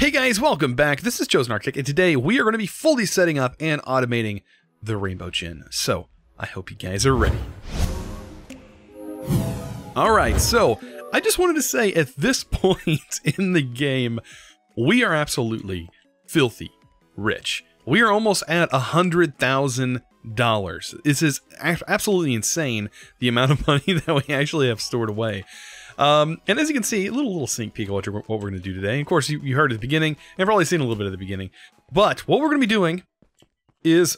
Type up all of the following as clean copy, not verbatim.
Hey guys, welcome back. This is ChosenArchitect, and today we are going to be fully setting up and automating the Rainbow Gin. So, I hope you guys are ready. Alright, so, I just wanted to say, at this point in the game, we are absolutely filthy rich. We are almost at $100,000. This is absolutely insane, the amount of money that we actually have stored away. And as you can see, a little sneak peek of what we're going to do today. And of course, you heard at the beginning, and probably seen a little bit at the beginning. But what we're going to be doing is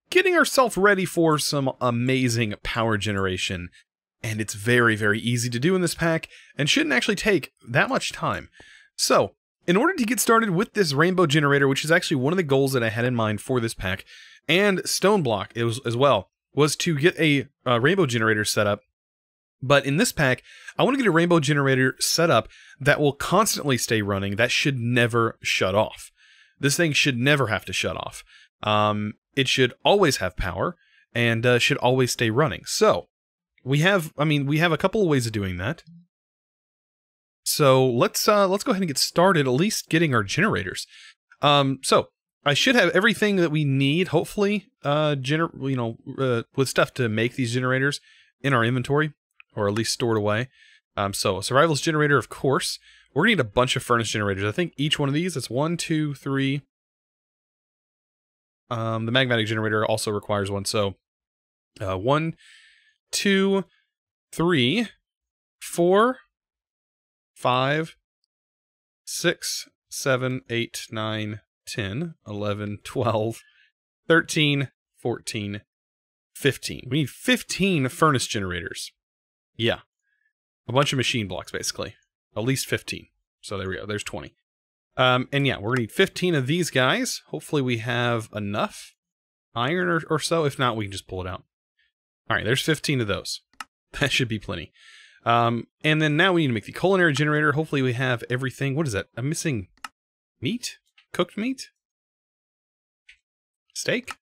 getting ourselves ready for some amazing power generation. And it's very, very easy to do in this pack, and shouldn't actually take that much time. So, in order to get started with this rainbow generator, which is actually one of the goals that I had in mind for this pack, and stone block as well, was to get a rainbow generator set up. But in this pack, I want to get a rainbow generator set up that will constantly stay running, that should never shut off. This thing should never have to shut off. It should always have power, and should always stay running. So, we have a couple of ways of doing that. So, let's go ahead and get started, at least getting our generators. So, I should have everything that we need, hopefully, with stuff to make these generators in our inventory. Or at least stored away. So a survivalist generator, of course. We're gonna need a bunch of furnace generators. I think each one of these, it's 1, 2, 3. The magmatic generator also requires one. So 1, 2, 3, 4, 5, 6, 7, 8, 9, 10, 11, 12, 13, 14, 15. We need 15 furnace generators. Yeah, a bunch of machine blocks, basically. At least 15. So there we go, there's 20. And yeah, we're gonna need 15 of these guys. Hopefully we have enough iron or so. If not, we can just pull it out. Alright, there's 15 of those. That should be plenty. And then now we need to make the culinary generator. Hopefully we have everything. What is that? I'm missing meat? Cooked meat? Steak?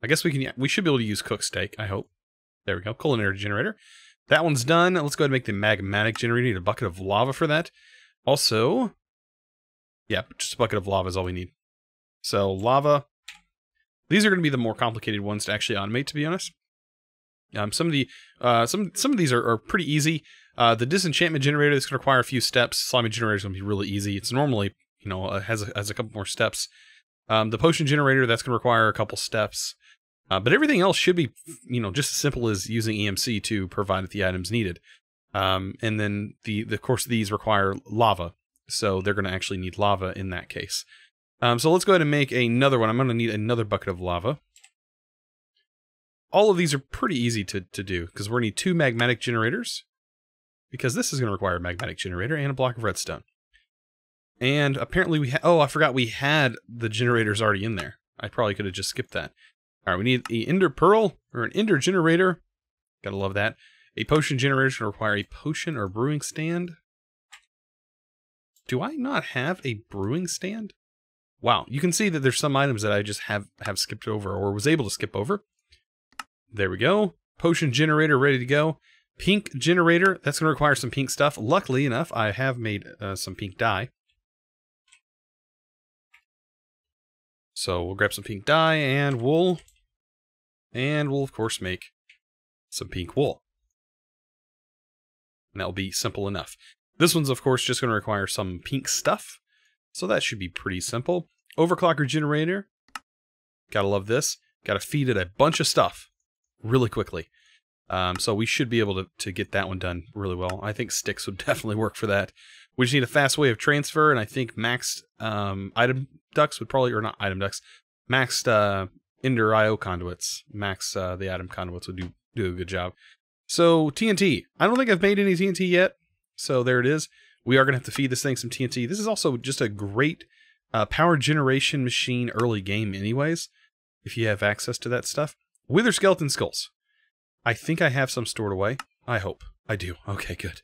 I guess we should be able to use cooked steak, I hope. There we go, culinary generator. That one's done. Let's go ahead and make the magmatic generator. We need a bucket of lava for that. Also, yeah, just a bucket of lava is all we need. So lava. These are going to be the more complicated ones to actually automate, to be honest. Some of these are pretty easy. The disenchantment generator is going to require a few steps. Slimy generator is going to be really easy. It's normally, has a couple more steps. The potion generator, that's going to require a couple steps. But everything else should be, just as simple as using EMC to provide the items needed. And then, of course, these require lava. So they're going to actually need lava in that case. So let's go ahead and make another one. I'm going to need another bucket of lava. All of these are pretty easy to do, because we're going to need 2 magmatic generators. Because this is going to require a magmatic generator and a block of redstone. And apparently I forgot we had the generators already in there. I probably could have just skipped that. Alright, we need the Enderpearl, or an Ender generator. Gotta love that. A potion generator is going to require a potion or brewing stand. Do I not have a brewing stand? Wow, you can see that there's some items that I just have skipped over, or was able to skip over. There we go. Potion generator ready to go. Pink generator, that's going to require some pink stuff. Luckily enough, I have made some pink dye. So we'll grab some pink dye and wool. And we'll, of course, make some pink wool. And that'll be simple enough. This one's, of course, just going to require some pink stuff. So that should be pretty simple. Overclocker generator. Gotta love this. Gotta feed it a bunch of stuff really quickly. So we should be able to get that one done really well. I think sticks would definitely work for that. We just need a fast way of transfer, and I think maxed item ducts would probably, or not item ducts, maxed Ender IO conduits, max the atom conduits would do a good job. So TNT. I don't think I've made any TNT yet, so there it is. We are going to have to feed this thing some TNT. This is also just a great power generation machine early game anyways, if you have access to that stuff. Wither skeleton skulls. I think I have some stored away. I hope. I do. Okay, good.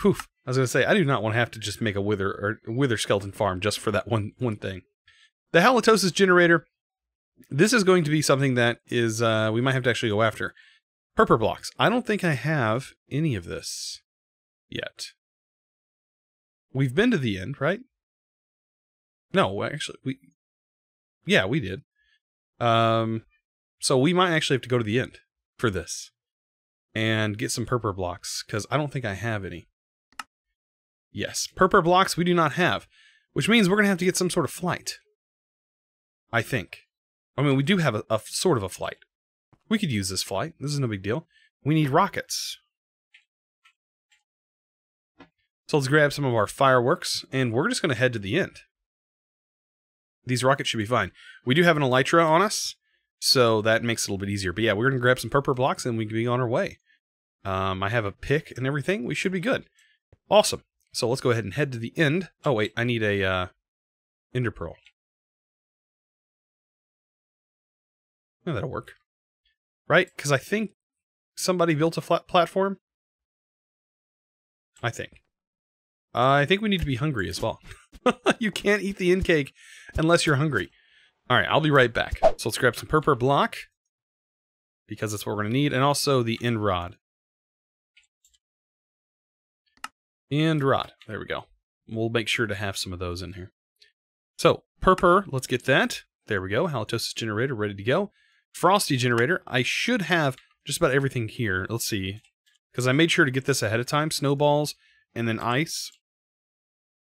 Whew. I was going to say, I do not want to have to just make a wither skeleton farm just for that one thing. The halitosis generator. This is going to be something that is, we might have to actually go after. Purple blocks. I don't think I have any of this yet. We've been to the end, right? No, actually, yeah, we did. So we might actually have to go to the end for this and get some purple blocks, because I don't think I have any. Yes, purple blocks we do not have, which means we're going to have to get some sort of flight. I think. I mean, we do have a sort of a flight. We could use this flight. This is no big deal. We need rockets. So let's grab some of our fireworks, and we're just going to head to the end. These rockets should be fine. We do have an elytra on us, so that makes it a little bit easier. But yeah, we're going to grab some purple blocks, and we can be on our way. I have a pick and everything. We should be good. Awesome. So let's go ahead and head to the end. Oh, wait. I need a Enderpearl. Oh, that'll work. Right? Because I think somebody built a flat platform. I think we need to be hungry as well. You can't eat the end cake unless you're hungry. Alright, I'll be right back. So let's grab some purple block, because that's what we're going to need, and also the end rod. End rod. There we go. We'll make sure to have some of those in here. So, purple, let's get that. There we go. Halitosis generator ready to go. Frosty generator. I should have just about everything here. Let's see. Because I made sure to get this ahead of time. Snowballs and then ice.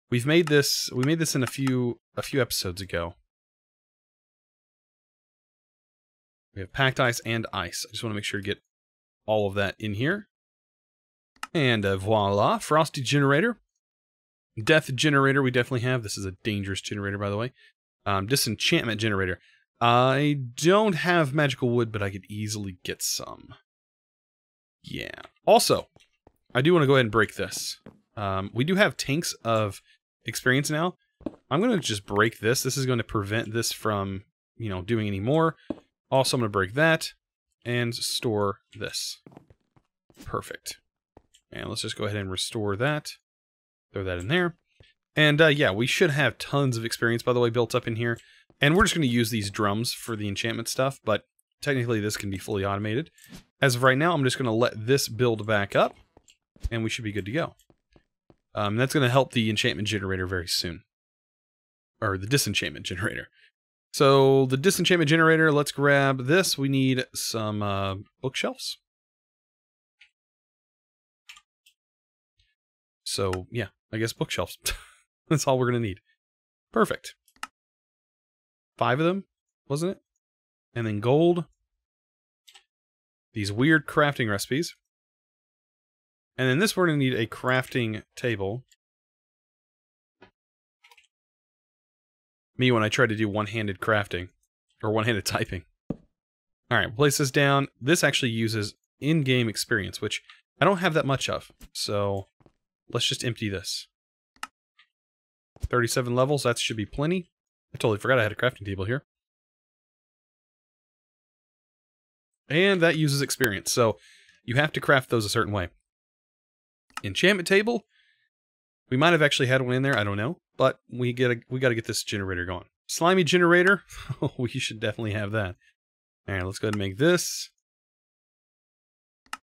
We made this in a few episodes ago. We have packed ice and ice. I just want to make sure to get all of that in here. And voila, Frosty generator. Death generator we definitely have. This is a dangerous generator, by the way. Disenchantment generator. I don't have magical wood, but I could easily get some. Yeah. Also, I do want to go ahead and break this. We do have tanks of experience now. I'm going to just break this. This is going to prevent this from, doing any more. Also, I'm going to break that and store this. Perfect. And let's just go ahead and restore that. Throw that in there. And yeah, we should have tons of experience, by the way, built up in here. And we're just going to use these drums for the enchantment stuff, but technically this can be fully automated. As of right now, I'm just going to let this build back up, and we should be good to go. That's going to help the enchantment generator very soon. Or the disenchantment generator. So, the disenchantment generator, let's grab this. We need some bookshelves. So, yeah, I guess bookshelves. That's all we're going to need. Perfect. 5 of them, wasn't it? And then gold. These weird crafting recipes. And then this, we're going to need a crafting table. Me when I try to do one-handed crafting. Or one-handed typing. Alright, place this down. This actually uses in-game experience, which I don't have that much of. So, let's just empty this. 37 levels, that should be plenty. I totally forgot I had a crafting table here. And that uses experience, so you have to craft those a certain way. Enchantment table. We might have actually had one in there, I don't know. But we got to get this generator going. Slimy generator. We should definitely have that. Alright, let's go ahead and make this.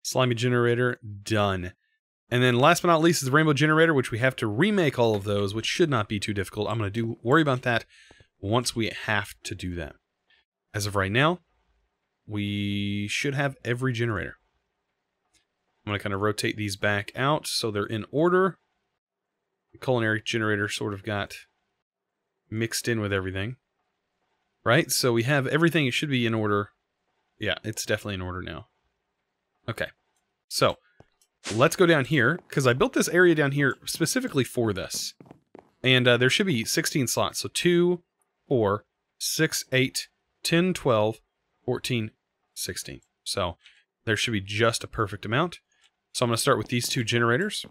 Slimy generator, done. And then last but not least is the rainbow generator, which we have to remake all of those, which should not be too difficult. I'm going to worry about that once we have to do that. As of right now, we should have every generator. I'm going to kind of rotate these back out so they're in order. The culinary generator sort of got mixed in with everything. Right? So we have everything. It should be in order. Yeah, it's definitely in order now. Okay. So, let's go down here, because I built this area down here specifically for this. And there should be 16 slots. So 2, 4, 6, 8, 10, 12, 14, 16. So there should be just a perfect amount. So I'm going to start with these 2 generators.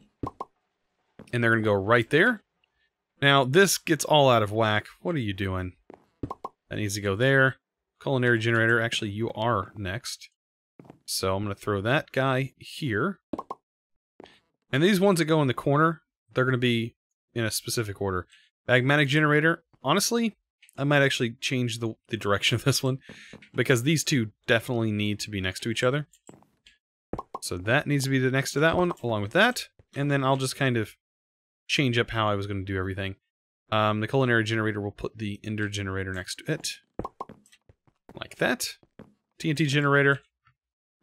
And they're going to go right there. Now, this gets all out of whack. What are you doing? That needs to go there. Culinary generator. Actually, you are next. So I'm going to throw that guy here. And these ones that go in the corner, they're going to be in a specific order. Magmatic generator. Honestly, I might actually change the direction of this one, because these 2 definitely need to be next to each other. So that needs to be next to that one, along with that. And then I'll just kind of change up how I was going to do everything. The culinary generator, will put the ender generator next to it. Like that. TNT generator,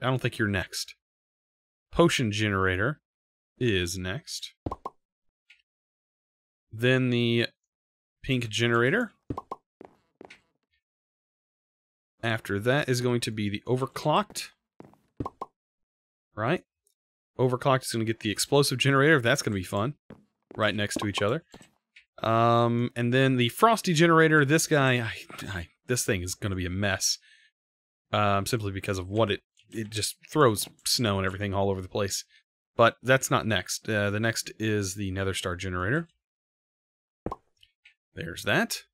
I don't think you're next. Potion generator is next. Then the pink generator. After that is going to be the overclocked. Right? Overclocked is going to get the explosive generator. That's going to be fun. Right next to each other. And then the frosty generator. This guy, this thing is going to be a mess. Simply because of what it just throws snow and everything all over the place. But that's not next. The next is the nether star generator. There's that.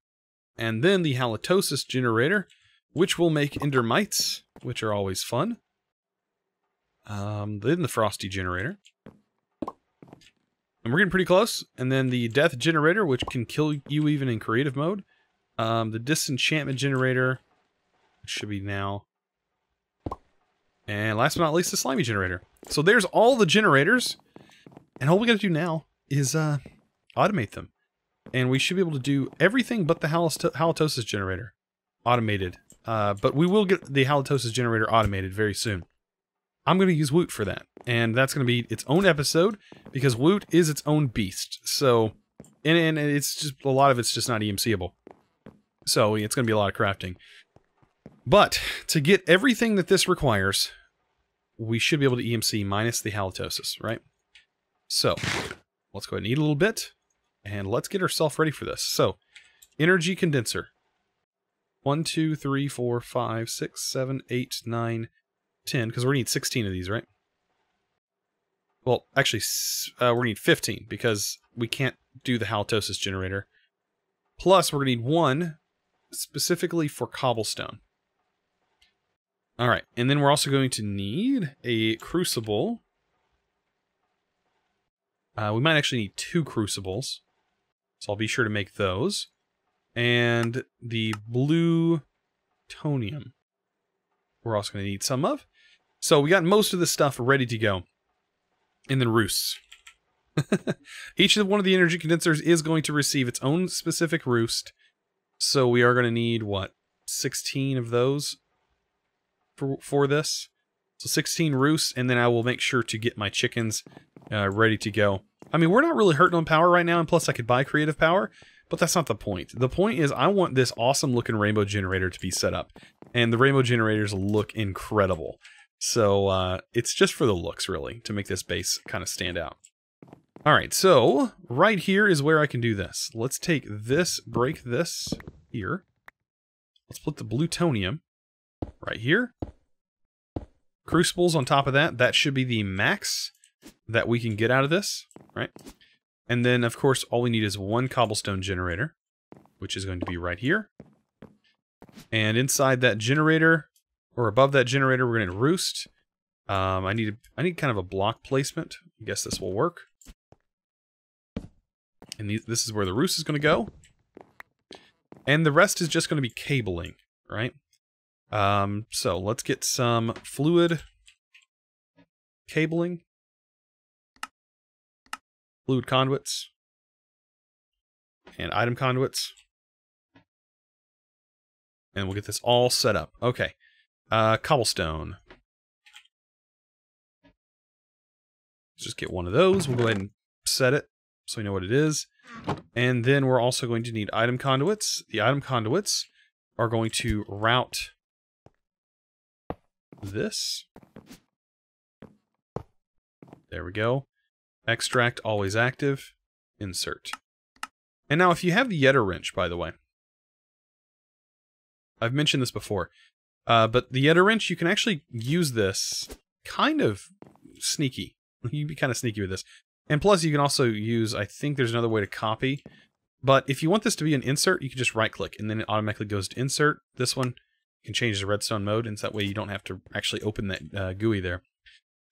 And then the halitosis generator, which will make endermites, which are always fun. Then the frosty generator. And we're getting pretty close. And then the death generator, which can kill you even in creative mode. The disenchantment generator, which should be now. And last but not least, the slimy generator. So there's all the generators. And all we got to do now is automate them. And we should be able to do everything but the halitosis generator automated. But we will get the halitosis generator automated very soon. I'm going to use Woot for that. And that's going to be its own episode, because Woot is its own beast. So, and it's just, a lot of it's just not EMCable. So, it's going to be a lot of crafting. But, to get everything that this requires, we should be able to EMC minus the halitosis, right? So, let's go ahead and eat a little bit, and let's get ourselves ready for this. So, energy condenser. 1, 2, 3, 4, 5, 6, 7, 8, 9, 10, because we're going to need 16 of these, right? Well, actually, we're going to need 15, because we can't do the halitosis generator. Plus, we're going to need 1 specifically for cobblestone. Alright, and then we're also going to need a crucible. We might actually need 2 crucibles, so I'll be sure to make those. And the blue tonium, we're also going to need some of. So we got most of the stuff ready to go. And then roosts. Each one of the energy condensers is going to receive its own specific roost. So we are going to need, what, 16 of those for this? So 16 roosts, and then I will make sure to get my chickens ready to go. I mean, we're not really hurting on power right now, and plus I could buy creative power, but that's not the point. The point is I want this awesome looking rainbow generator to be set up. And the rainbow generators look incredible. So it's just for the looks, really, to make this base kind of stand out. Alright, so right here is where I can do this. Let's take this, break this here. Let's put the plutonium right here. Crucibles on top of that. That should be the max that we can get out of this, right? And then, of course, all we need is 1 cobblestone generator, which is going to be right here. And inside that generator, or above that generator, we're going to roost. I need kind of a block placement. I guess this will work. And this is where the roost is going to go. And the rest is just going to be cabling, right? So let's get some fluid cabling. Fluid conduits. And item conduits. And we'll get this all set up. Okay. Cobblestone. Let's just get one of those. We'll go ahead and set it so we know what it is. And then we're also going to need item conduits. The item conduits are going to route this. There we go. Extract, always active. Insert. And now if you have the Yetter wrench, by the way, I've mentioned this before, but the Yetter wrench, you can actually use this kind of sneaky. You can be kind of sneaky with this. And plus, you can also use, I think there's another way to copy. But if you want this to be an insert, you can just right-click, and then it automatically goes to insert. This one, you can change the redstone mode, and so that way you don't have to actually open that GUI there.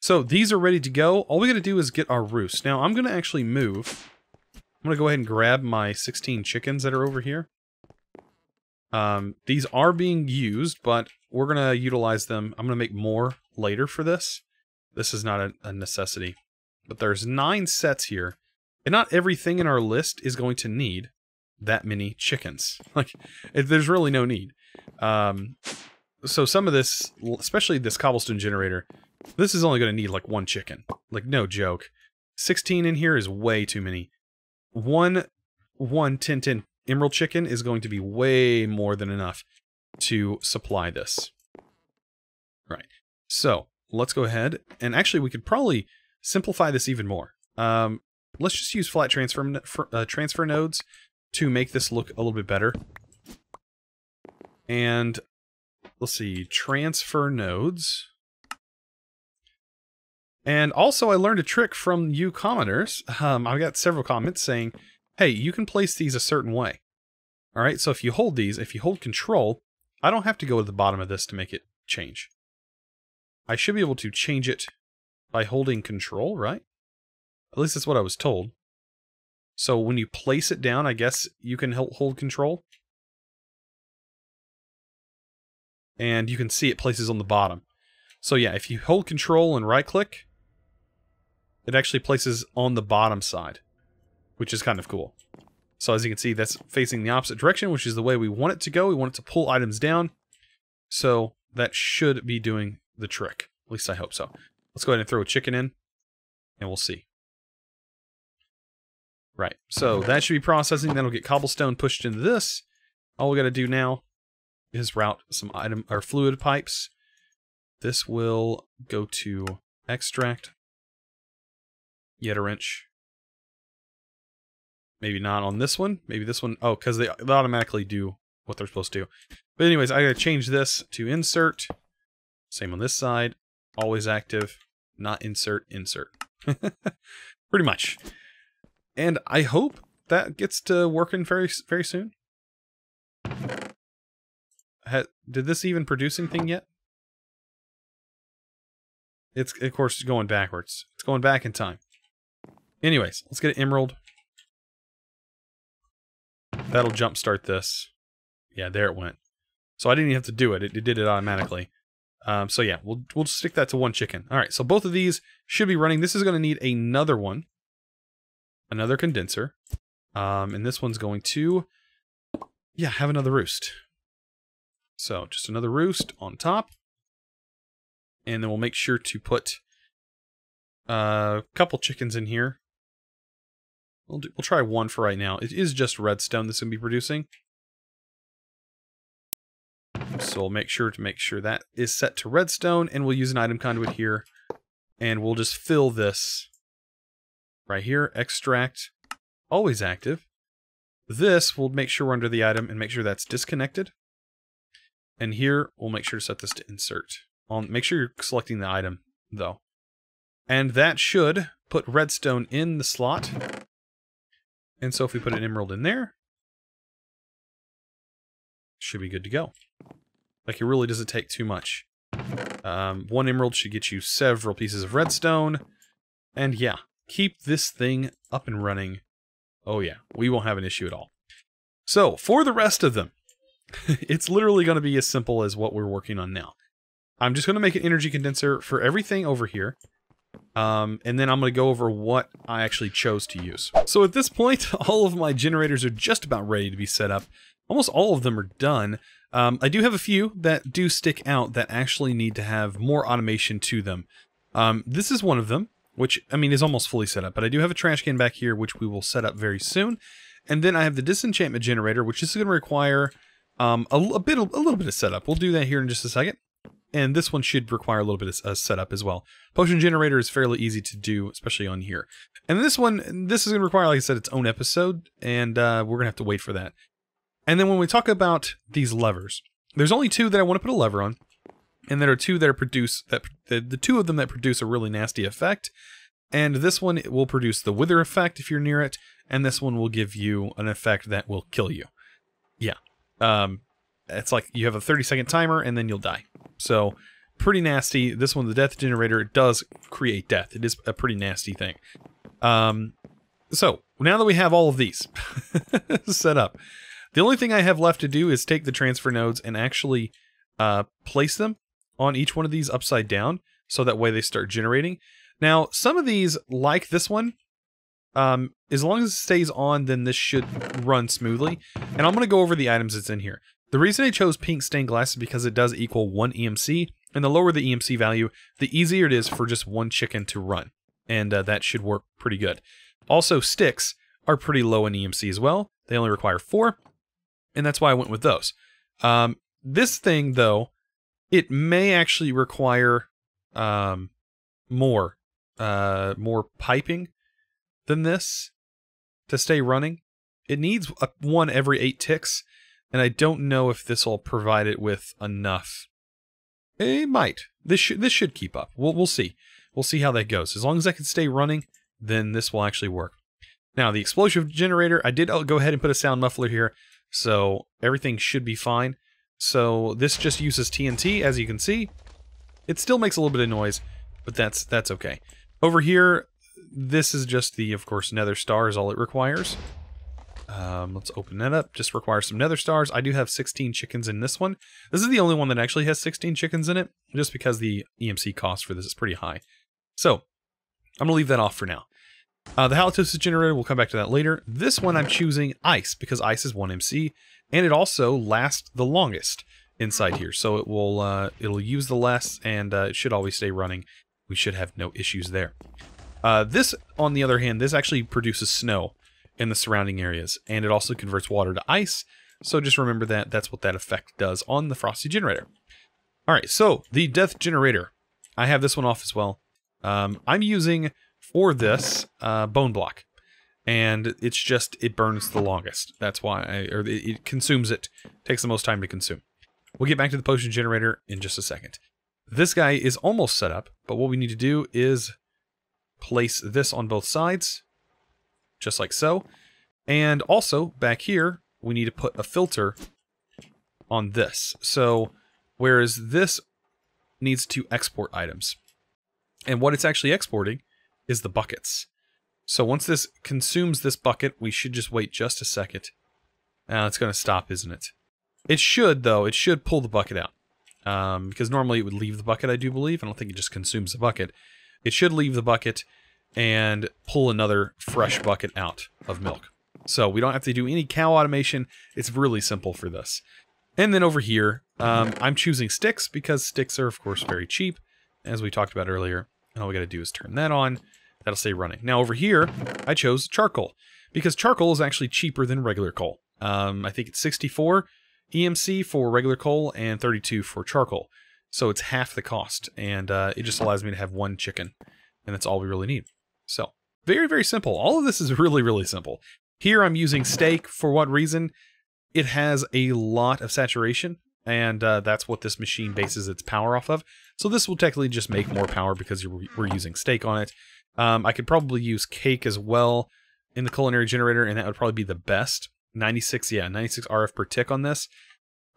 So these are ready to go. All we got to do is get our roost. Now, I'm going to actually move. I'm going to go ahead and grab my 16 chickens that are over here. These are being used, but we're going to utilize them. I'm going to make more later for this. This is not a necessity. But there's 9 sets here. And not everything in our list is going to need that many chickens. Like, there's really no need. So some of this, especially this cobblestone generator, this is only going to need like 1 chicken. Like, no joke. 16 in here is way too many. One 10 emerald chicken is going to be way more than enough to supply this. Right. So let's go ahead, and actually we could probably simplify this even more. Let's just use flat transfer nodes to make this look a little bit better. And let's see, transfer nodes. And also I learned a trick from you commenters. I got several comments saying, hey, you can place these a certain way. Alright, so if you hold these, if you hold control, I don't have to go to the bottom of this to make it change. I should be able to change it by holding control, right? At least that's what I was told. So when you place it down, I guess you can hold control. And you can see it places on the bottom. So yeah, if you hold control and right click, it actually places on the bottom side, which is kind of cool. So as you can see, that's facing the opposite direction, which is the way we want it to go. We want it to pull items down. So that should be doing the trick. At least I hope so. Let's go ahead and throw a chicken in, and we'll see. Right, so that should be processing. That'll get cobblestone pushed into this. All we got to do now is route some fluid pipes. This will go to extract. Yet a wrench. Maybe not on this one. Maybe this one. Oh, because they automatically do what they're supposed to do. But anyways, I gotta change this to insert. Same on this side. Always active. Not insert. Insert. Pretty much. And I hope that gets to working very, very soon. Did this even produce anything yet? It's, of course, going backwards. It's going back in time. Anyways, let's get an emerald. That'll jumpstart this. Yeah, there it went. So I didn't even have to do it. It did it automatically. So yeah, we'll stick that to 1 chicken. All right, so both of these should be running. This is going to need another one. Another condenser. And this one's going to, yeah, have another roost. So just another roost on top. And then we'll make sure to put a couple chickens in here. We'll try 1 for right now. It is just redstone this is going to be producing. So we'll make sure that is set to redstone, and we'll use an item conduit here. And we'll just fill this right here. Extract, always active. This, we'll make sure we're under the item and make sure that's disconnected. And here, we'll make sure to set this to insert. Make sure you're selecting the item, though. And that should put redstone in the slot. And so if we put an emerald in there, should be good to go. Like, it really doesn't take too much. 1 emerald should get you several pieces of redstone. And yeah, keep this thing up and running. Oh yeah, we won't have an issue at all. So, for the rest of them, it's literally going to be as simple as what we're working on now. I'm just going to make an energy condenser for everything over here. And then I'm going to go over what I actually chose to use. So at this point, all of my generators are just about ready to be set up. Almost all of them are done. I do have a few that do stick out that actually need to have more automation to them. This is one of them, which, I mean, is almost fully set up. But I do have a trash can back here, which we will set up very soon. And then I have the disenchantment generator, which is going to require a little bit of setup. We'll do that here in just a second. And this one should require a little bit of setup as well. Potion generator is fairly easy to do, especially on here. And this one, this is going to require, like I said, its own episode, and we're going to have to wait for that. And then when we talk about these levers, there's only 2 that I want to put a lever on, and there are 2 that produce, the 2 of them that produce a really nasty effect. And this one will produce the wither effect if you're near it, and this one will give you an effect that will kill you. Yeah. It's like you have a 30-second timer, and then you'll die. So, pretty nasty. This one, the death generator, does create death. It is a pretty nasty thing. So, now that we have all of these set up, the only thing I have left to do is take the transfer nodes and actually place them on each one of these upside down, so that way they start generating. Now, some of these, like this one, as long as it stays on, then this should run smoothly. And I'm going to go over the items that's in here. The reason I chose pink stained glass is because it does equal 1 EMC, and the lower the EMC value, the easier it is for just one chicken to run. And that should work pretty good. Also, sticks are pretty low in EMC as well. They only require 4, and that's why I went with those. This thing, though, it may actually require more piping than this to stay running. It needs one every 8 ticks, and I don't know if this will provide it with enough. It might. This should keep up. We'll see. We'll see how that goes. As long as I can stay running, then this will actually work. Now, the explosive generator, I did go ahead and put a sound muffler here, so everything should be fine. So this just uses TNT, as you can see. It still makes a little bit of noise, but that's okay. Over here, this is just the, of course, nether star is all it requires. Let's open that up. Just requires some nether stars. I do have 16 chickens in this one. This is the only one that actually has 16 chickens in it, just because the EMC cost for this is pretty high. So, I'm going to leave that off for now. The halitosis generator, we'll come back to that later. This one I'm choosing ice, because ice is 1 MC, and it also lasts the longest inside here. So it will it'll use the less, and it should always stay running. We should have no issues there. This, on the other hand, this actually produces snow in the surrounding areas, and it also converts water to ice. So just remember that that's what that effect does on the frosty generator. Alright, so the death generator. I have this one off as well. I'm using, for this, bone block. And it's just, it burns the longest. That's why, it consumes it. Takes the most time to consume. We'll get back to the potion generator in just a second. This guy is almost set up, but what we need to do is place this on both sides, just like so. And also, back here, we need to put a filter on this. So, whereas this needs to export items. And what it's actually exporting is the buckets. So once this consumes this bucket, we should just wait just a second. Now it's going to stop, isn't it? It should, though. It should pull the bucket out. Because normally it would leave the bucket, I do believe. I don't think it just consumes the bucket. It should leave the bucket and pull another fresh bucket out of milk. So we don't have to do any cow automation. It's really simple for this. And then over here, I'm choosing sticks because sticks are, of course, very cheap, as we talked about earlier. And all we got to do is turn that on. That'll stay running. Now over here, I chose charcoal because charcoal is actually cheaper than regular coal. I think it's 64 EMC for regular coal and 32 for charcoal. So it's half the cost, and it just allows me to have one chicken, and that's all we really need. So very, very simple. All of this is really, really simple. Here I'm using steak. For what reason? It has a lot of saturation, and that's what this machine bases its power off of. So this will technically just make more power because we're using steak on it. I could probably use cake as well in the culinary generator, and that would probably be the best. 96 RF per tick on this.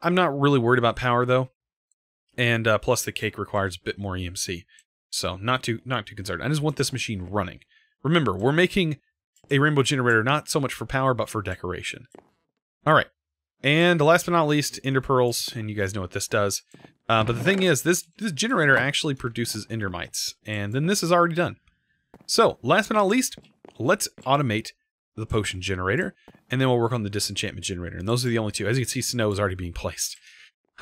I'm not really worried about power though, and plus the cake requires a bit more EMC, so not too concerned. I just want this machine running. Remember, we're making a rainbow generator not so much for power, but for decoration. All right, and last but not least, Enderpearls, and you guys know what this does. But the thing is, this generator actually produces Endermites, and then this is already done. So, last but not least, let's automate the potion generator, and then we'll work on the disenchantment generator. And those are the only two. As you can see, snow is already being placed.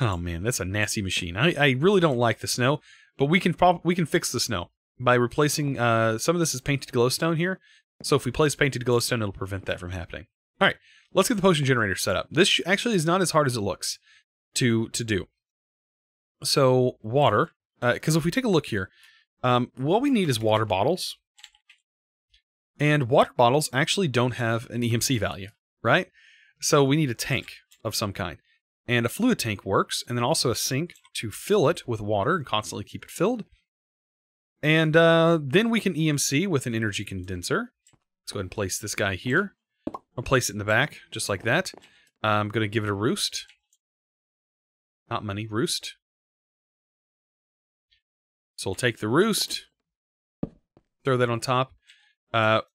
Oh man, that's a nasty machine. I really don't like the snow, but we can fix the snow by replacing some of this is painted glowstone here. So if we place painted glowstone, it'll prevent that from happening. All right, let's get the potion generator set up. This actually is not as hard as it looks to do. So water, because if we take a look here, what we need is water bottles. And water bottles actually don't have an EMC value, right? So we need a tank of some kind. And a fluid tank works, and then also a sink to fill it with water and constantly keep it filled. And then we can EMC with an energy condenser. Let's go ahead and place this guy here. I'll place it in the back, just like that. I'm going to give it a roost. Not money, roost. So we'll take the roost, throw that on top.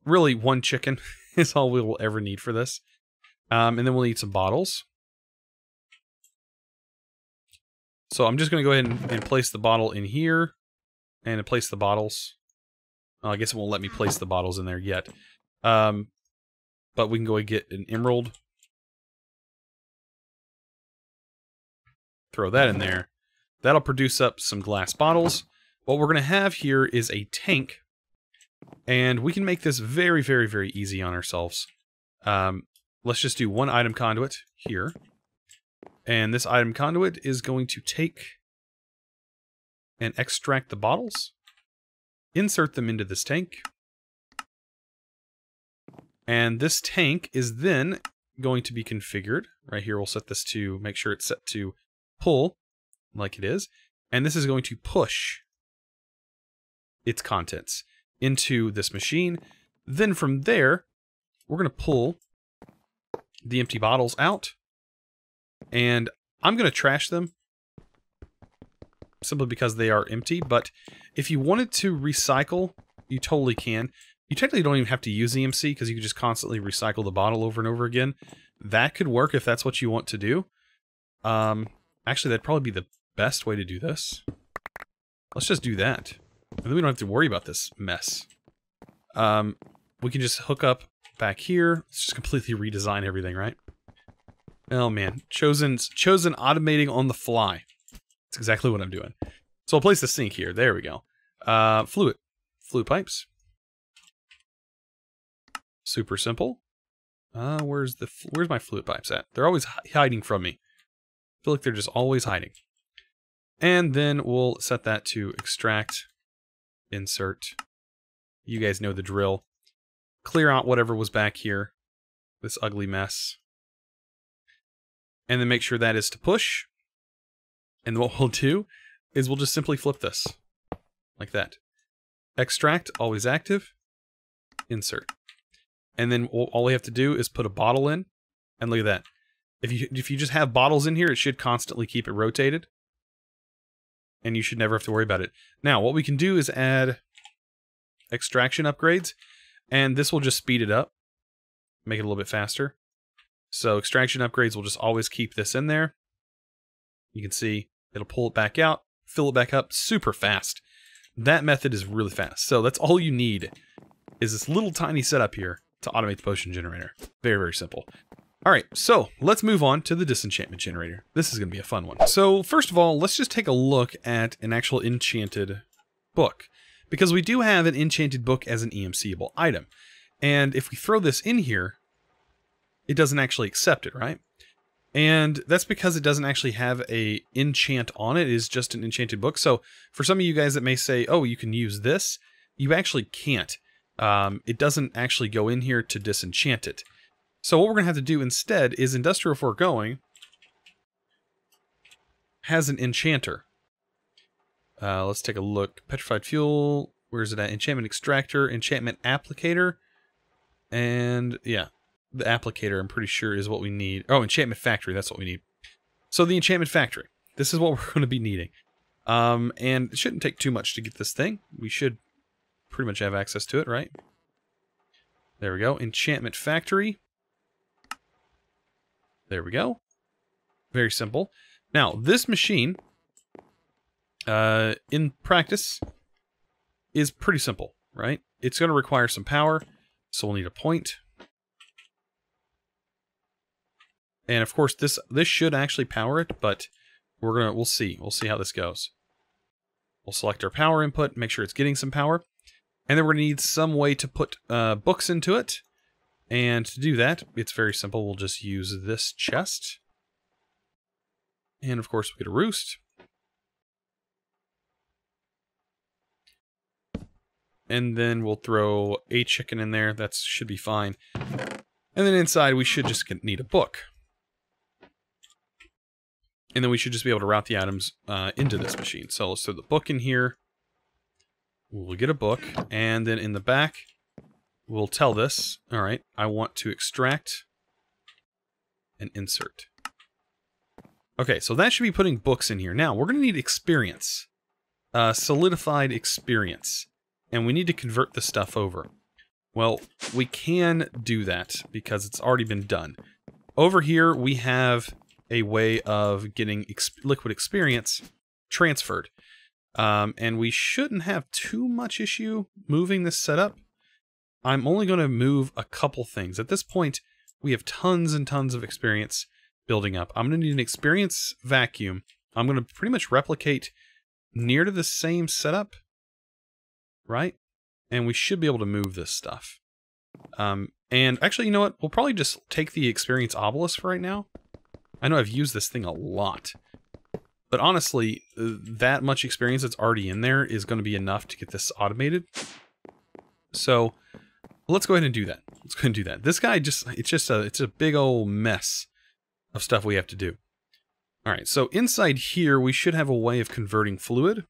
Really, one chicken is all we will ever need for this. And then we'll need some bottles. So I'm just going to go ahead and place the bottle in here. And place the bottles. Well, I guess it won't let me place the bottles in there yet. But we can go and get an emerald. Throw that in there. That'll produce up some glass bottles. What we're going to have here is a tank. And we can make this very, very, very easy on ourselves. Let's just do one item conduit here. And this item conduit is going to take and extract the bottles. Insert them into this tank. And this tank is then going to be configured. Right here, we'll set this to make sure it's set to pull, like it is. And this is going to push its contents into this machine. Then from there, we're going to pull the empty bottles out. And I'm going to trash them simply because they are empty. But if you wanted to recycle, you totally can. You technically don't even have to use EMC because you can just constantly recycle the bottle over and over again. That could work if that's what you want to do. Actually, that'd probably be the best way to do this. Let's just do that. And then we don't have to worry about this mess. We can just hook up back here. Let's just completely redesign everything, right? Oh man, Chosen automating on the fly. That's exactly what I'm doing. So I'll place the sink here. There we go. Fluid pipes. Super simple. Where's my fluid pipes at? They're always hiding from me. I feel like they're just always hiding. And then we'll set that to extract, insert. You guys know the drill. Clear out whatever was back here. This ugly mess. And then make sure that is to push. And what we'll do is we'll just simply flip this. Like that. Extract, always active. Insert. And then all we have to do is put a bottle in. And look at that. If you just have bottles in here, it should constantly keep it rotated. And you should never have to worry about it. Now, what we can do is add extraction upgrades. And this will just speed it up. Make it a little bit faster. So extraction upgrades will just always keep this in there. You can see it'll pull it back out, fill it back up super fast. That method is really fast. So that's all you need is this little tiny setup here to automate the potion generator. Very, very simple. All right, so let's move on to the disenchantment generator. This is going to be a fun one. So first of all, let's just take a look at an actual enchanted book. Because we do have an enchanted book as an EMCable item. And if we throw this in here, it doesn't actually accept it, right? And that's because it doesn't actually have a enchant on it. It is just an enchanted book. So for some of you guys that may say, oh, you can use this, you actually can't. It doesn't actually go in here to disenchant it. So what we're going to have to do instead is Industrial Foregoing has an enchanter. Let's take a look. Petrified Fuel, where is it at? Enchantment Extractor, Enchantment Applicator, and yeah, the Applicator I'm pretty sure is what we need. Oh, Enchantment Factory, that's what we need. So the Enchantment Factory, this is what we're going to be needing. And it shouldn't take too much to get this thing. We should pretty much have access to it, right? There we go. Enchantment Factory. There we go. Very simple. Now, this machine, in practice, is pretty simple, right? It's going to require some power, so we'll need a point. And of course, this should actually power it, but we'll see. We'll see how this goes. We'll select our power input, make sure it's getting some power. And then we're going to need some way to put books into it. And to do that, it's very simple. We'll just use this chest. And of course, we get a roost. And then we'll throw a chicken in there. That should be fine. And then inside, we should just need a book. And then we should just be able to route the items into this machine. So let's throw the book in here. We'll get a book. And then in the back, we'll tell this, all right, I want to extract and insert. Okay, so that should be putting books in here. Now, we're going to need experience. Solidified experience. And we need to convert the stuff over. Well, we can do that because it's already been done. Over here, we have a way of getting liquid experience transferred. And we shouldn't have too much issue moving this setup. I'm only going to move a couple things. At this point, we have tons and tons of experience building up. I'm going to need an experience vacuum. I'm going to pretty much replicate near to the same setup, right? And we should be able to move this stuff. And actually, you know what? We'll probably just take the experience obelisk for right now. I know I've used this thing a lot. But honestly, that much experience that's already in there is going to be enough to get this automated. So let's go ahead and do that. Let's go ahead and do that. This guy it's a big old mess of stuff we have to do. All right, so inside here, we should have a way of converting fluid.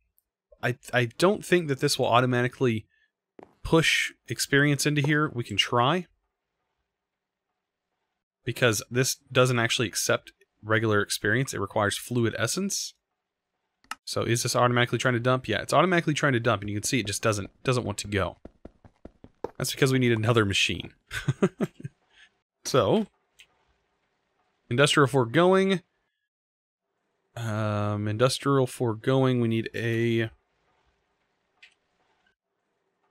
I don't think that this will automatically push experience into here. We can try. Because this doesn't actually accept regular experience. It requires fluid essence. So is this automatically trying to dump? Yeah, it's automatically trying to dump, and you can see it just doesn't want to go. That's because we need another machine. So, industrial foregoing. Industrial foregoing, we need a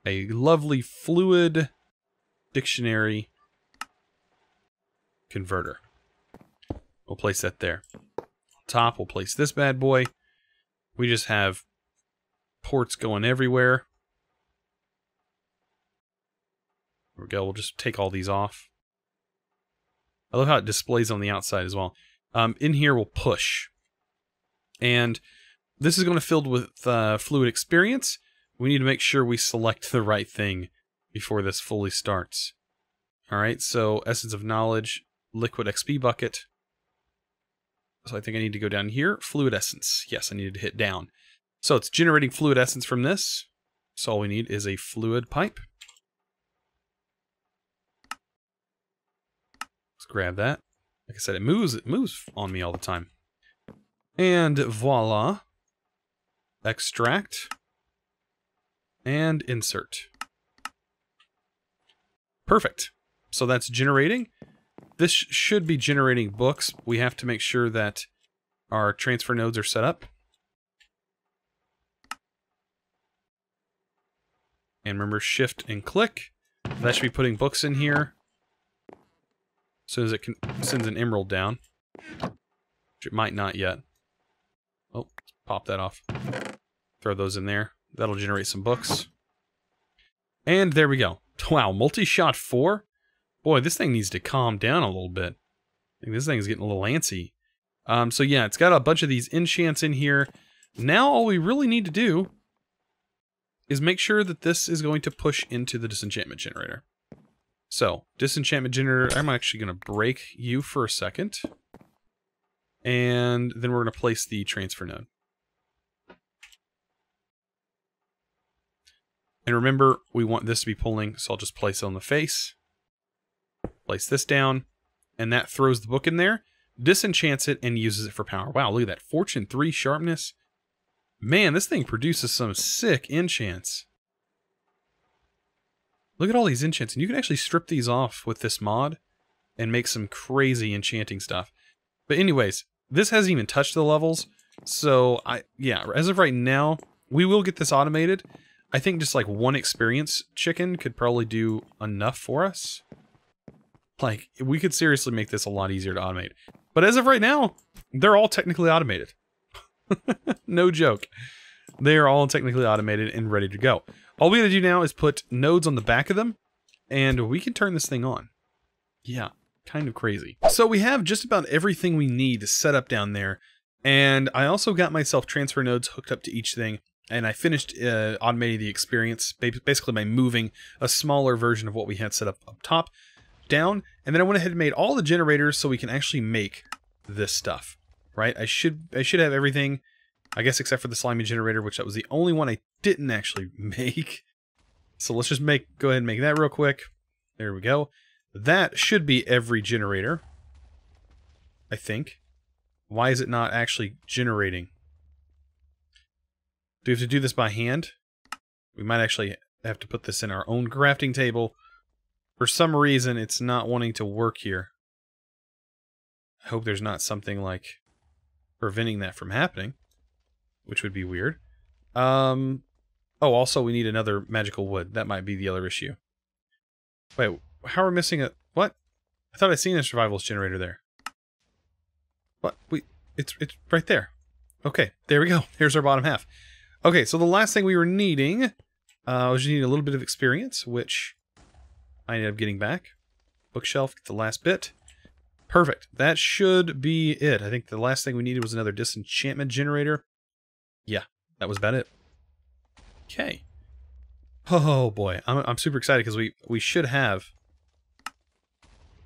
lovely fluid dictionary converter. We'll place that there. On top, we'll place this bad boy. We just have ports going everywhere. There we go. We'll just take all these off. I love how it displays on the outside as well. In here, we'll push. And this is going to fill with fluid experience. We need to make sure we select the right thing before this fully starts. Alright, so Essence of Knowledge, Liquid XP Bucket. So I think I need to go down here. Fluid Essence. Yes, I needed to hit down. So it's generating fluid essence from this. So all we need is a fluid pipe. Let's grab that. Like I said, it moves on me all the time. And voila. Extract. And insert. Perfect. So that's generating. This should be generating books. We have to make sure that our transfer nodes are set up. And remember, shift and click. That should be putting books in here. As soon as it sends an emerald down. Which it might not yet. Oh, let's pop that off. Throw those in there. That'll generate some books. And there we go. Wow, multi-shot 4? Boy, this thing needs to calm down a little bit. I think this thing's getting a little antsy. So yeah, it's got a bunch of these enchants in here. Now all we really need to do is make sure that this is going to push into the Disenchantment Generator. So, Disenchantment Generator, I'm actually going to break you for a second. And then we're going to place the transfer node. And remember, we want this to be pulling, so I'll just place it on the face. Place this down, and that throws the book in there, disenchants it, and uses it for power. Wow, look at that. Fortune 3 sharpness. Man, this thing produces some sick enchants. Look at all these enchants, and you can actually strip these off with this mod and make some crazy enchanting stuff. But anyways, this hasn't even touched the levels, so yeah, as of right now, we will get this automated. I think just like one experience chicken could probably do enough for us. Like, we could seriously make this a lot easier to automate. But as of right now, they're all technically automated. No joke. They are all technically automated and ready to go. All we gotta do now is put nodes on the back of them, and we can turn this thing on. Yeah, kind of crazy. So we have just about everything we need to set up down there, and I also got myself transfer nodes hooked up to each thing, and I finished automating the experience, basically by moving a smaller version of what we had set up top, down, and then I went ahead and made all the generators so we can actually make this stuff, right? I should have everything, I guess, except for the slimy generator, which that was the only one I didn't actually make. So let's just go ahead and make that real quick. There we go. That should be every generator, I think. Why is it not actually generating? Do we have to do this by hand? We might actually have to put this in our own crafting table. For some reason, it's not wanting to work here. I hope there's not something like preventing that from happening, which would be weird. Oh, also we need another magical wood. That might be the other issue. Wait, how are we missing a... What? I thought I'd seen a survivalist generator there. What? It's right there. Okay, there we go. Here's our bottom half. Okay, so the last thing we were needing was just needing a little bit of experience, which I ended up getting back. Bookshelf, get the last bit. Perfect. That should be it. I think the last thing we needed was another disenchantment generator. Yeah, that was about it. Okay. Oh boy, I'm super excited because we should have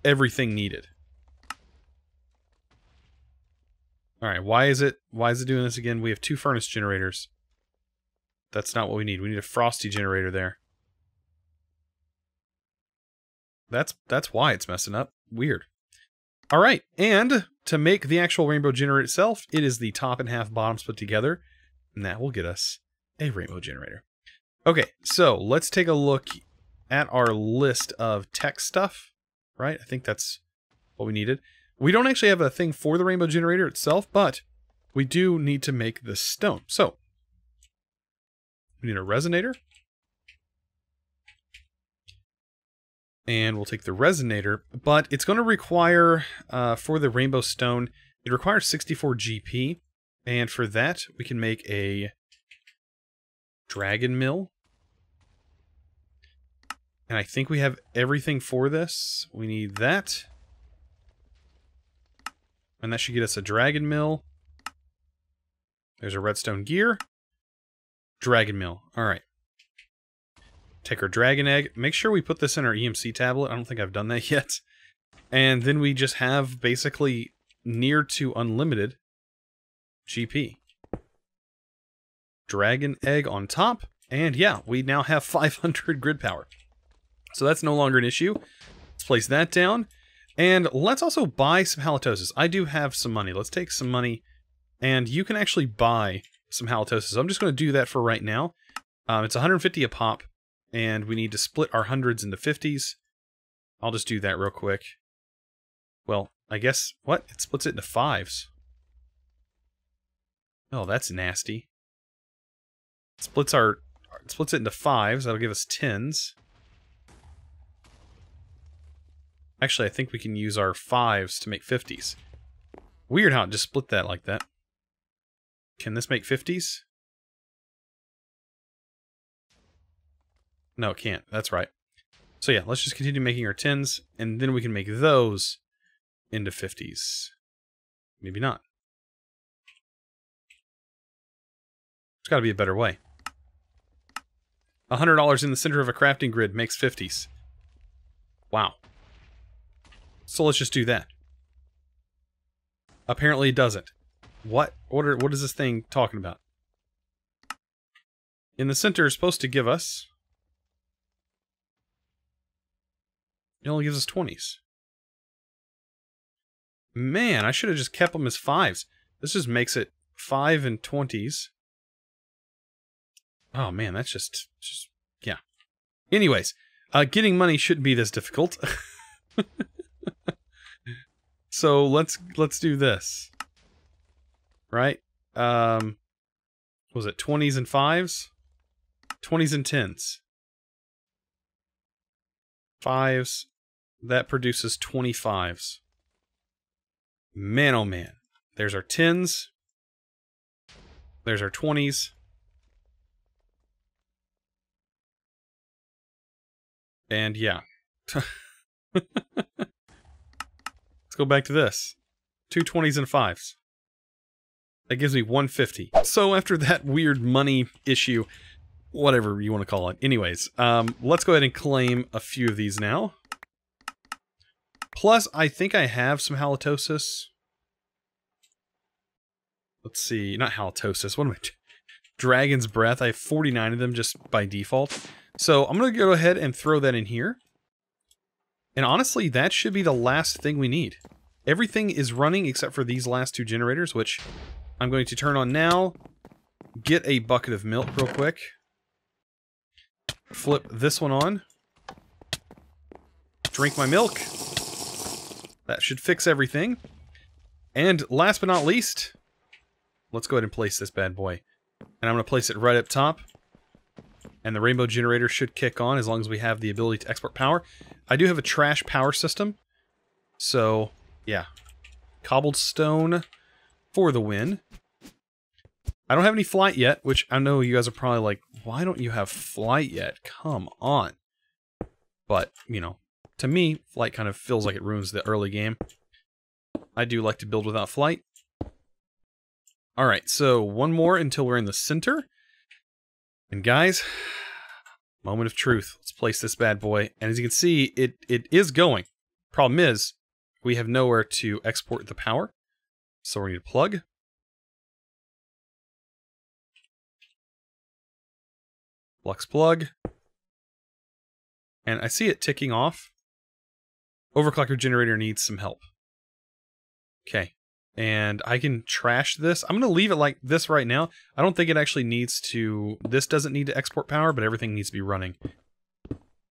everything needed. All right, why is it doing this again? We have 2 furnace generators. That's not what we need. We need a frosty generator there. That's why it's messing up. Weird. All right, and to make the actual rainbow generator itself, it is the top and half bottoms put together, and that will get us a rainbow generator. Okay, so let's take a look at our list of tech stuff, right? I think that's what we needed. We don't actually have a thing for the rainbow generator itself, but we do need to make the stone. So, we need a resonator. And we'll take the resonator, but it's going to require, for the rainbow stone, it requires 64 GP. And for that, we can make a dragon mill. And I think we have everything for this. We need that. And that should get us a dragon mill. There's a redstone gear. Dragon mill. Alright. Take our dragon egg. Make sure we put this in our EMC tablet. I don't think I've done that yet. And then we just have basically near to unlimited GP. Dragon egg on top. And yeah, we now have 500 grid power. So that's no longer an issue. Let's place that down. And let's also buy some halitosis. I do have some money. Let's take some money. And you can actually buy some halitosis. I'm just going to do that for right now. It's 150 a pop. And we need to split our hundreds into 50s. I'll just do that real quick. Well, I guess... What? It splits it into 5s. Oh, that's nasty. It splits it into 5s. That'll give us 10s. Actually, I think we can use our 5s to make 50s. Weird how it just split that like that. Can this make 50s? No, it can't. That's right. So yeah, let's just continue making our 10s, and then we can make those into 50s. Maybe not. There's got to be a better way. $100 in the center of a crafting grid makes 50s. Wow. So let's just do that. Apparently it doesn't. What is this thing talking about? In the center is supposed to give us... It only gives us 20s. Man, I should have just kept them as 5s. This just makes it 5 and 20s. Oh man, that's just yeah. Anyways, getting money shouldn't be this difficult. So let's do this. Right? Was it 20s and 5s? 20s and 10s. 5s. That produces 25s. Man, oh man. There's our 10s. There's our 20s. And yeah. Let's go back to this. 2 20s and 5s. That gives me 150. So after that weird money issue, whatever you want to call it. Anyways, let's go ahead and claim a few of these now. Plus, I think I have some halitosis. Let's see, not halitosis, what am I... Dragon's Breath, I have 49 of them just by default. So I'm going to go ahead and throw that in here. And honestly, that should be the last thing we need. Everything is running except for these last 2 generators, which I'm going to turn on now. Get a bucket of milk real quick. Flip this one on. Drink my milk. That should fix everything. And last but not least, let's go ahead and place this bad boy. And I'm going to place it right up top. and the rainbow generator should kick on as long as we have the ability to export power. I do have a trash power system, so yeah, cobblestone for the win. I don't have any flight yet, which I know you guys are probably like, why don't you have flight yet? Come on. But, you know, to me, flight kind of feels like it ruins the early game. I do like to build without flight. Alright, so one more until we're in the center. And guys, moment of truth. Let's place this bad boy. And as you can see, it is going. Problem is, we have nowhere to export the power. So we need a plug. Flux plug. And I see it ticking off. Overclocker generator needs some help. Okay. And I can trash this. I'm going to leave it like this right now. I don't think it actually needs to... This doesn't need to export power, but everything needs to be running.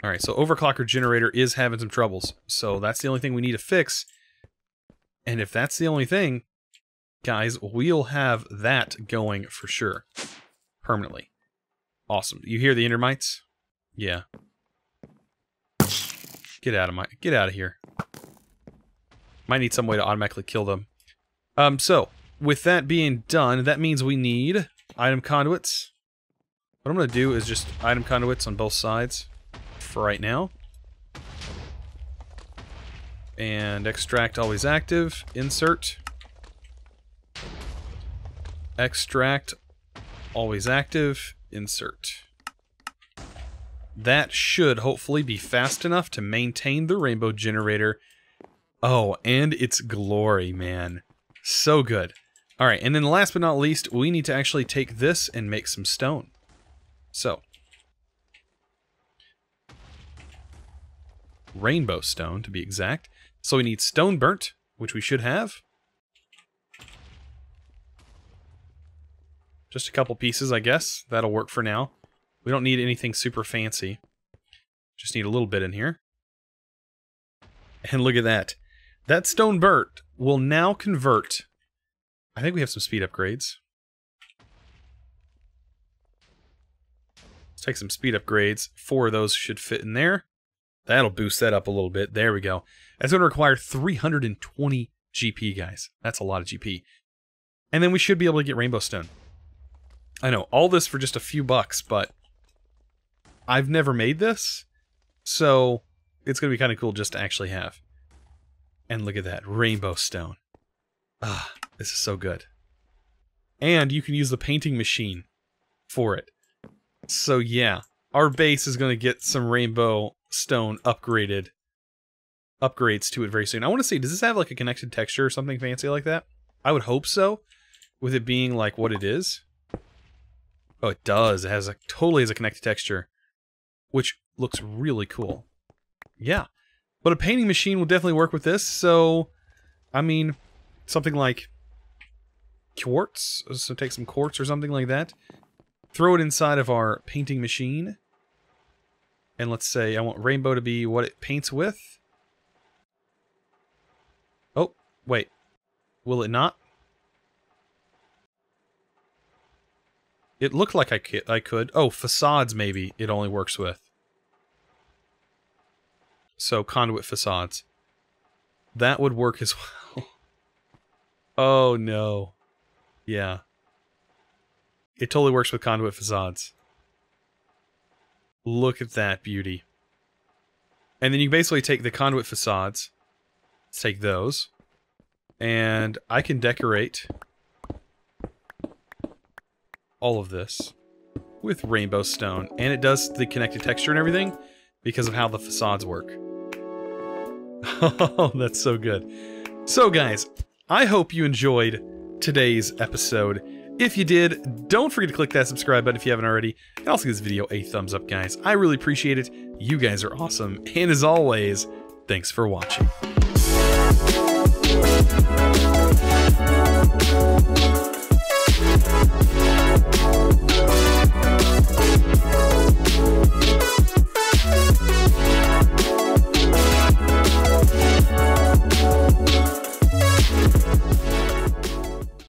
Alright, so overclocker generator is having some troubles. So that's the only thing we need to fix. And if that's the only thing, guys, we'll have that going for sure. Permanently. Awesome. You hear the Endermites? Yeah. Get out of here. Might need some way to automatically kill them. So, with that being done, that means we need item conduits. What I'm going to do is just item conduits on both sides for right now. And extract always active. Insert. Extract always active. Insert. That should hopefully be fast enough to maintain the rainbow generator. Oh, and its glory, man. So good. Alright, and then last but not least, we need to actually take this and make some stone. So. Rainbow stone, to be exact. So we need stone burnt, which we should have. Just a couple pieces, I guess. That'll work for now. We don't need anything super fancy. Just need a little bit in here. And look at that. That stone burnt will now convert... I think we have some speed upgrades. Let's take some speed upgrades. 4 of those should fit in there. That'll boost that up a little bit. There we go. That's going to require 320 GP, guys. That's a lot of GP. And then we should be able to get rainbow stone. I know, all this for just a few bucks, but I've never made this, so it's going to be kind of cool just to actually have. And look at that, rainbow stone. Ah, this is so good. And you can use the painting machine for it. So yeah, our base is going to get some rainbow stone upgrades to it very soon. I want to see, does this have like a connected texture or something fancy like that? I would hope so, with it being like what it is. Oh, it does. It has a totally has a connected texture, which looks really cool. Yeah, but a painting machine will definitely work with this. So, I mean, something like quartz. So take some quartz or something like that. Throw it inside of our painting machine, and let's say I want rainbow to be what it paints with. Oh, wait, will it not? It looked like I could. Oh, facades maybe it only works with. So, conduit facades. That would work as well. Oh, no. Yeah. It totally works with conduit facades. Look at that beauty. And then you basically take the conduit facades. Let's take those. And I can decorate all of this with rainbow stone, and it does the connected texture and everything because of how the facades work. Oh, that's so good. So guys, I hope you enjoyed today's episode. If you did, don't forget to click that subscribe button if you haven't already, and also give this video a thumbs up, guys. I really appreciate it. You guys are awesome, and as always, thanks for watching.